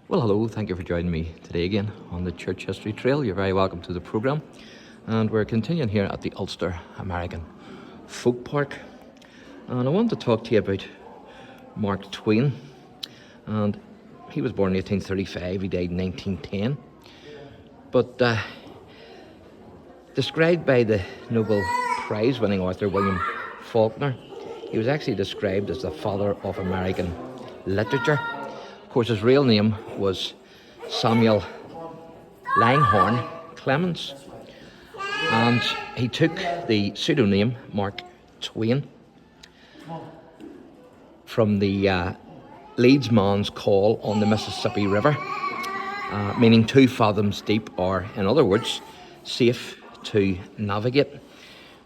Well, hello, thank you for joining me today again on the Church History Trail. You're very welcome to the programme. And we're continuing here at the Ulster American Folk Park. And I want to talk to you about Mark Twain. And he was born in 1835, he died in 1910. But described by the Nobel Prize winning author William Faulkner, he was actually described as the father of American literature. Of course, his real name was Samuel Langhorne Clemens, and he took the pseudonym Mark Twain from the leadsman's call on the Mississippi River, meaning 2 fathoms deep, or in other words, safe to navigate.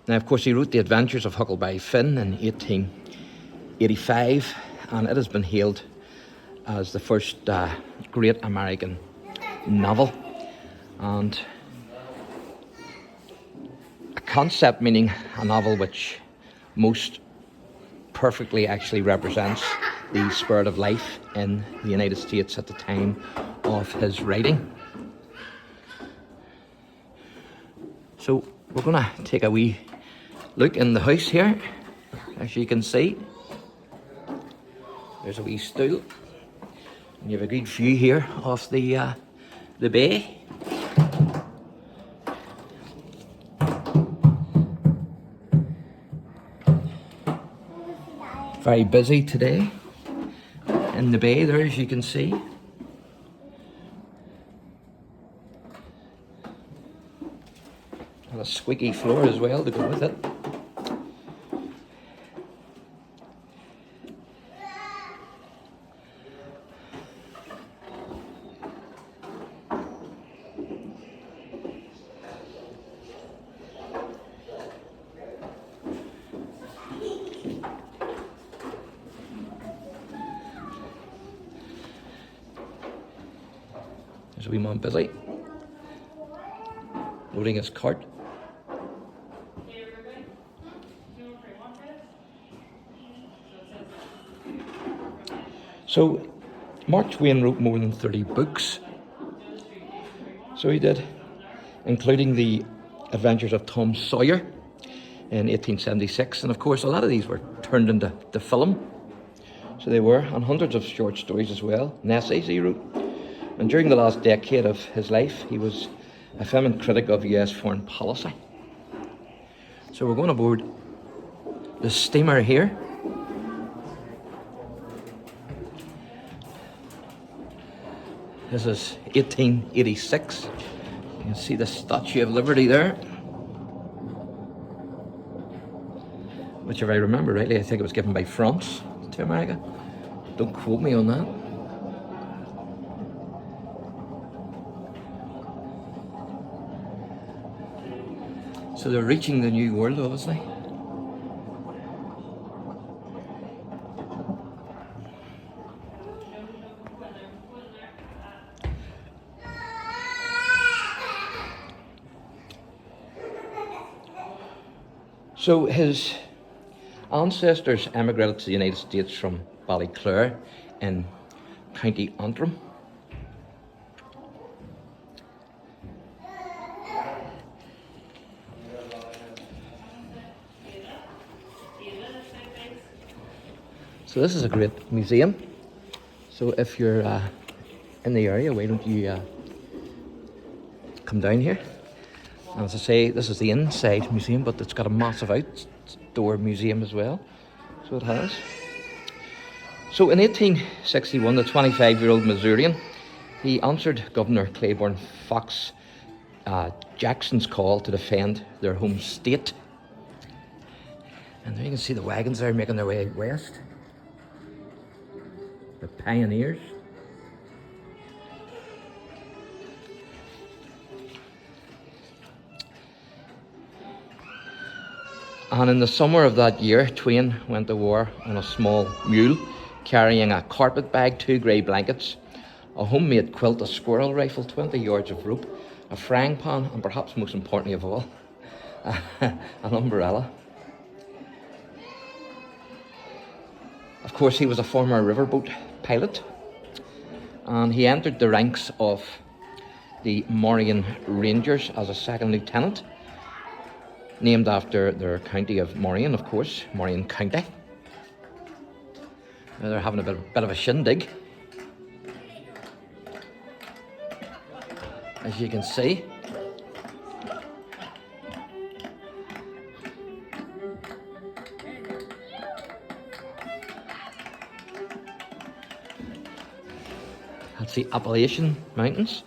Now, of course, he wrote The Adventures of Huckleberry Finn in 1885, and it has been hailed as the first great American novel, and a concept, meaning a novel which most perfectly actually represents the spirit of life in the United States at the time of his writing. So we're going to take a wee look in the house here. As you can see, there's a wee stool. You have a good view here of the bay. Very busy today in the bay there, as you can see. And a squeaky floor as well to go with it. There's a wee man busy loading his cart. So, Mark Twain wrote more than 30 books. So he did, including The Adventures of Tom Sawyer in 1876. And of course, a lot of these were turned into film. So they were, and hundreds of short stories as well, and essays he wrote. And during the last decade of his life, he was a vehement critic of US foreign policy. So we're going aboard the steamer here. This is 1886. You can see the Statue of Liberty there, which, if I remember rightly, I think it was given by France to America. Don't quote me on that. So they're reaching the New World, obviously. So his ancestors emigrated to the United States from Ballyclare in County Antrim. So this is a great museum. So if you're in the area, why don't you come down here? And as I say, this is the inside museum, but it's got a massive outdoor museum as well. So it has. So in 1861, the 25-year-old Missourian, he answered Governor Claiborne Fox Jackson's call to defend their home state. And there you can see the wagons there making their way west. The pioneers. And in the summer of that year, Twain went to war on a small mule, carrying a carpet bag, 2 grey blankets, a homemade quilt, a squirrel rifle, 20 yards of rope, a frying pan, and perhaps most importantly of all, an umbrella. Of course, he was a former riverboat pilot, and he entered the ranks of the Moraine Rangers as a second lieutenant, named after their county of Moraine, of course, Moraine County. Now they're having a bit of a shindig, as you can see. That's the Appalachian Mountains.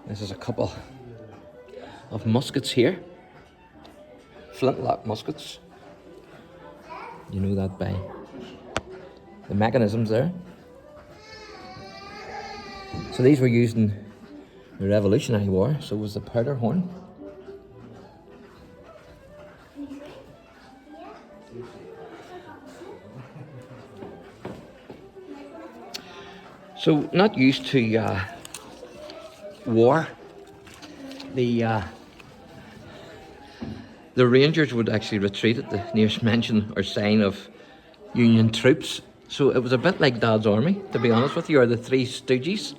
This is a couple of muskets here. Flintlock muskets. You know that by the mechanisms there. So these were used in the Revolutionary War, so was the powder horn. So not used to war, the Rangers would actually retreat at the nearest mention or sign of Union troops. So it was a bit like Dad's army, to be honest with you, or the Three Stooges.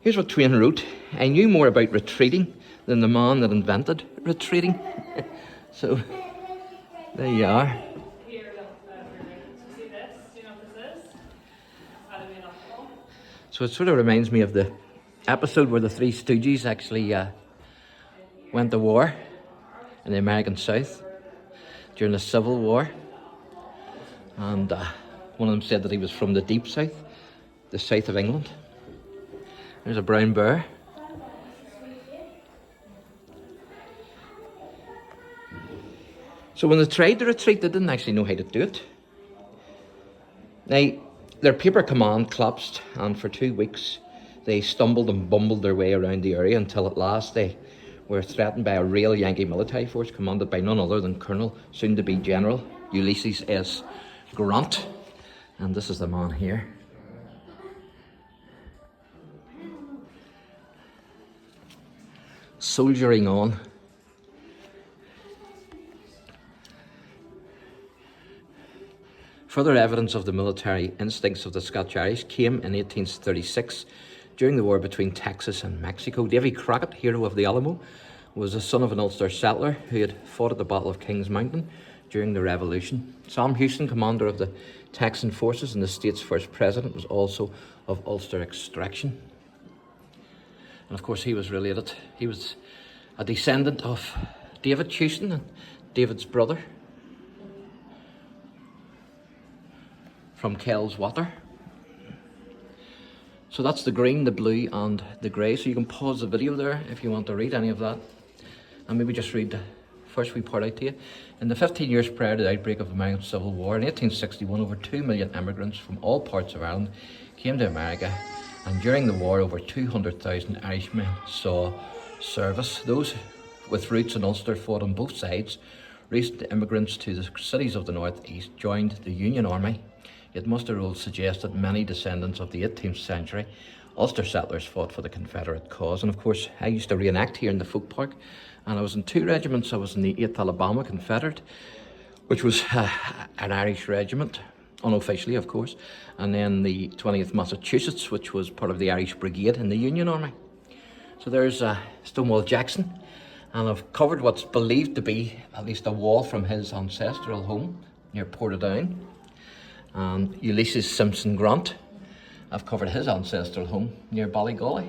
Here's what Twain wrote: "I knew more about retreating than the man that invented retreating." So there you are. So it sort of reminds me of the episode where the Three Stooges actually went to war in the American South during the Civil War. And one of them said that he was from the deep south, the south of England. There's a brown bear. So when they tried to retreat, they didn't actually know how to do it. Now, their paper command collapsed, and for 2 weeks they stumbled and bumbled their way around the area until at last they were threatened by a real Yankee military force commanded by none other than Colonel, soon-to-be General, Ulysses S. Grant. And this is the man here. Soldiering on. Further evidence of the military instincts of the Scotch-Irish came in 1836 during the war between Texas and Mexico. Davy Crockett, hero of the Alamo, was the son of an Ulster settler who had fought at the Battle of Kings Mountain during the Revolution. Sam Houston, commander of the Texan forces and the state's first president, was also of Ulster extraction. And of course he was related. He was a descendant of David Houston and David's brother from Kells Water. So that's the green, the blue and the grey. So you can pause the video there if you want to read any of that. And maybe just read the first wee part out to you. In the 15 years prior to the outbreak of the American Civil War, in 1861, over 2 million immigrants from all parts of Ireland came to America. And during the war, over 200,000 Irishmen saw service. Those with roots in Ulster fought on both sides. Recent immigrants to the cities of the northeast joined the Union Army. Yet muster rolls suggest that many descendants of the 18th century Ulster settlers fought for the Confederate cause. And of course, I used to reenact here in the folk park, and I was in 2 regiments. I was in the 8th Alabama Confederate, which was an Irish regiment, unofficially of course, and then the 20th Massachusetts, which was part of the Irish Brigade in the Union Army. So there's Stonewall Jackson, and I've covered what's believed to be at least a wall from his ancestral home near Portadown. And Ulysses Simpson Grant, I've covered his ancestral home near Ballygolly.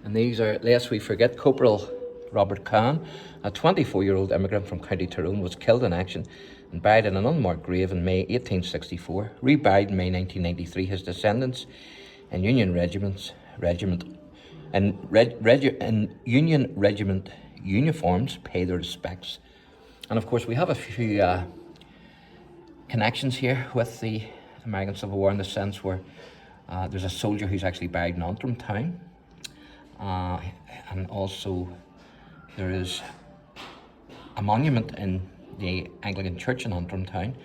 And these are, lest we forget, Corporal Robert Kahn, a 24-year-old immigrant from County Tyrone, was killed in action and buried in an unmarked grave in May 1864. Reburied in May 1993, his descendants in Union Union Regiment uniforms pay their respects. And of course we have a few connections here with the American Civil War, in the sense where there's a soldier who's actually buried in Antrim town, and also there is a monument in the Anglican Church in Antrim town,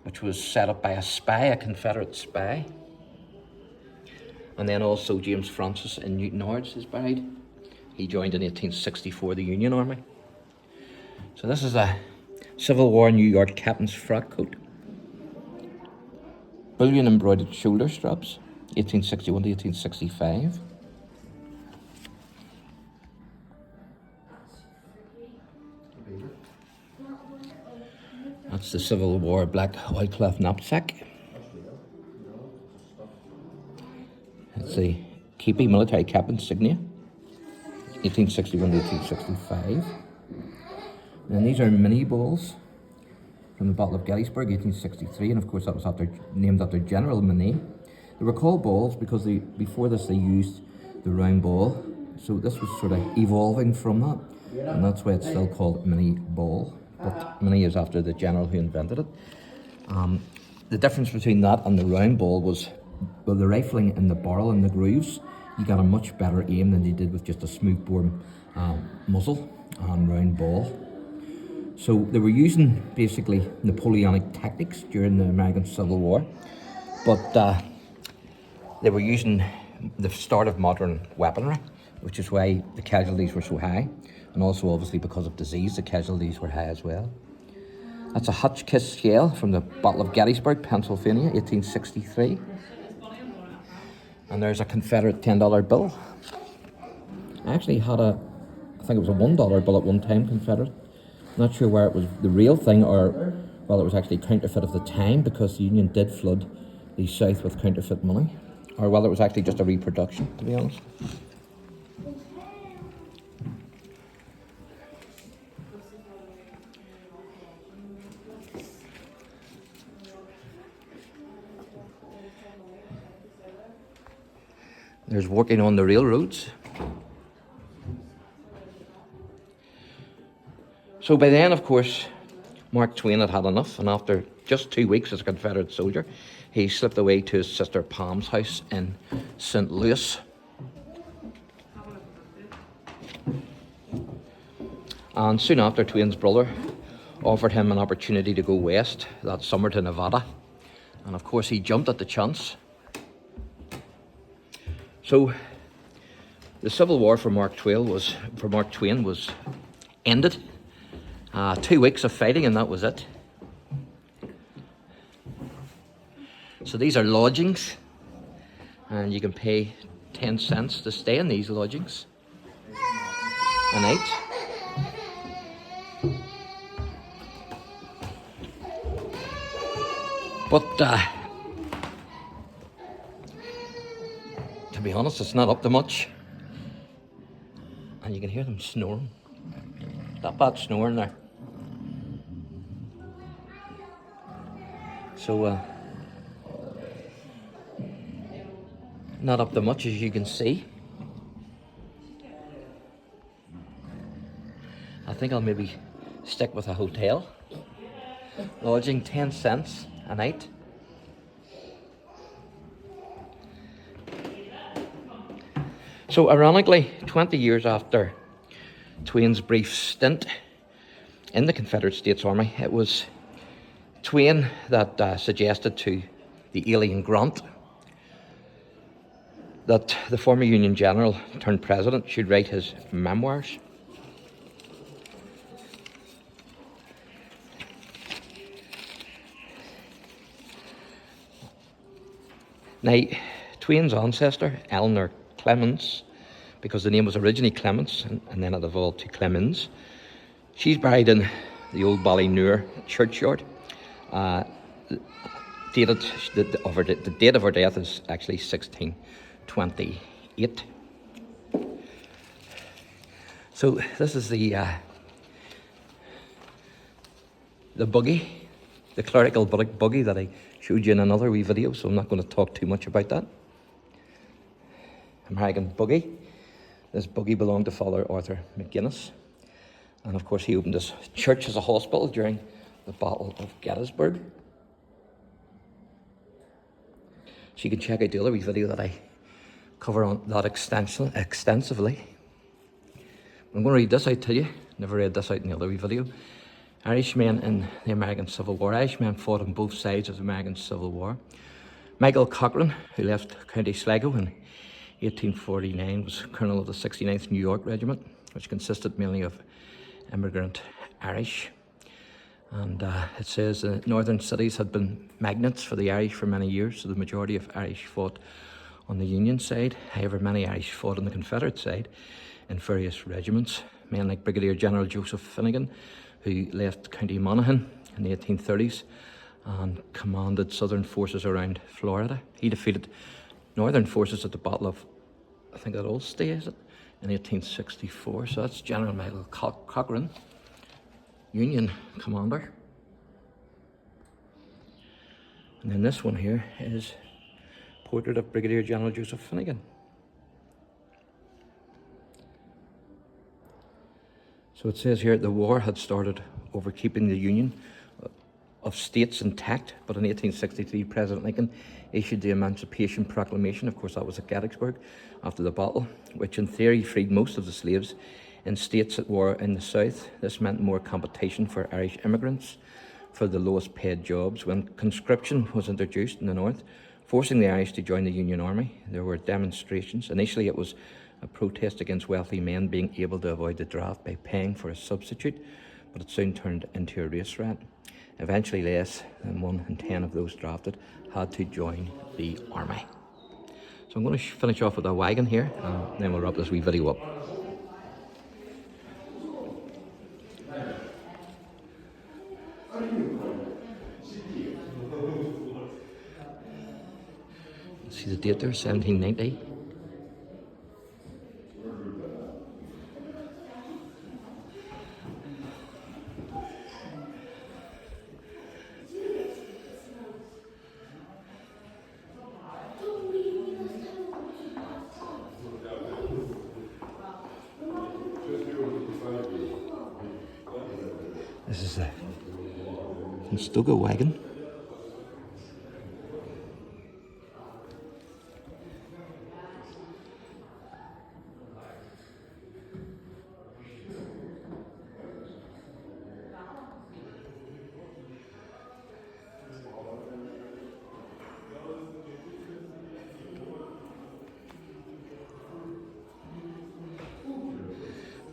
which was set up by a spy, a Confederate spy. And then also James Francis in Newton Ards is buried. He joined in 1864 the Union Army. So this is a Civil War New York captain's frock coat. Bullion embroidered shoulder straps, 1861 to 1865. That's the Civil War black oilcloth knapsack. It's the Keepy military cap insignia, 1861 to 1865. And these are mini bowls from the Battle of Gettysburg, 1863, and of course that was named after General Minnie. They were called balls because before this they used the round ball, so this was sort of evolving from that, and that's why it's still called mini ball. But Minnie is after the general who invented it. The difference between that and the round ball was, with the rifling in the barrel and the grooves, you got a much better aim than you did with just a smooth bore muzzle and round ball. So they were using basically Napoleonic tactics during the American Civil War, but they were using the start of modern weaponry, which is why the casualties were so high, and also obviously because of disease the casualties were high as well. That's a Hotchkiss shell from the Battle of Gettysburg, Pennsylvania, 1863. And there's a Confederate $10 bill. I actually had I think it was a $1 bill at one time, Confederate. Not sure where it was the real thing or whether it was actually counterfeit of the time, because the Union did flood the South with counterfeit money, or whether it was actually just a reproduction, to be honest. There's working on the railroads. So by then, of course, Mark Twain had had enough, and after just 2 weeks as a Confederate soldier, he slipped away to his sister Palm's house in St. Louis. And soon after, Twain's brother offered him an opportunity to go west that summer to Nevada. And of course, he jumped at the chance. So the Civil War for Mark Twain was ended. 2 weeks of fighting and that was it. So these are lodgings, and you can pay 10 cents to stay in these lodgings a night. But to be honest, it's not up to much. And you can hear them snoring. That bad snoring there. So not up to much, as you can see. I think I'll maybe stick with a hotel. Lodging 10 cents a night. So ironically, 20 years after Twain's brief stint in the Confederate States Army, it was Twain that suggested to the alien Grant that the former Union general turned president should write his memoirs. Now, Twain's ancestor, Eleanor Clemens, because the name was originally Clements and then it evolved to Clemens, she's buried in the old Ballynoor churchyard. The date of her death is actually 1628. So this is the buggy, the clerical buggy that I showed you in another wee video, so I'm not going to talk too much about that. American buggy. This buggy belonged to Father Arthur McGuinness, and of course he opened his church as a hospital during the Battle of Gettysburg. So you can check out the other wee video that I cover on that extensively. I'm going to read this out to you. Never read this out in the other wee video. Irishmen in the American Civil War. Irishmen fought on both sides of the American Civil War. Michael Cochrane, who left County Sligo in 1849, was colonel of the 69th New York Regiment, which consisted mainly of immigrant Irish. And it says northern cities had been magnets for the Irish for many years, so the majority of Irish fought on the Union side. However, many Irish fought on the Confederate side in various regiments. Men like Brigadier General Joseph Finnegan, who left County Monaghan in the 1830s and commanded southern forces around Florida. He defeated northern forces at the Battle of, I think that Ulster, is it, in 1864. So that's General Michael Cochrane, Union commander. And then this one here is portrait of Brigadier General Joseph Finnegan. So it says here the war had started over keeping the Union of States intact, but in 1863 President Lincoln issued the Emancipation Proclamation. Of course, that was at Gettysburg after the battle, which in theory freed most of the slaves in states at war in the South. This meant more competition for Irish immigrants for the lowest paid jobs. When conscription was introduced in the North, forcing the Irish to join the Union Army, there were demonstrations. Initially it was a protest against wealthy men being able to avoid the draft by paying for a substitute, but it soon turned into a race riot. Eventually less than 1 in 10 of those drafted had to join the army. So I'm going to finish off with a wagon here, and then we'll wrap this wee video up. See the date there, 1790. This is a stooges wagon.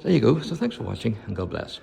There you go. So thanks for watching, and God bless.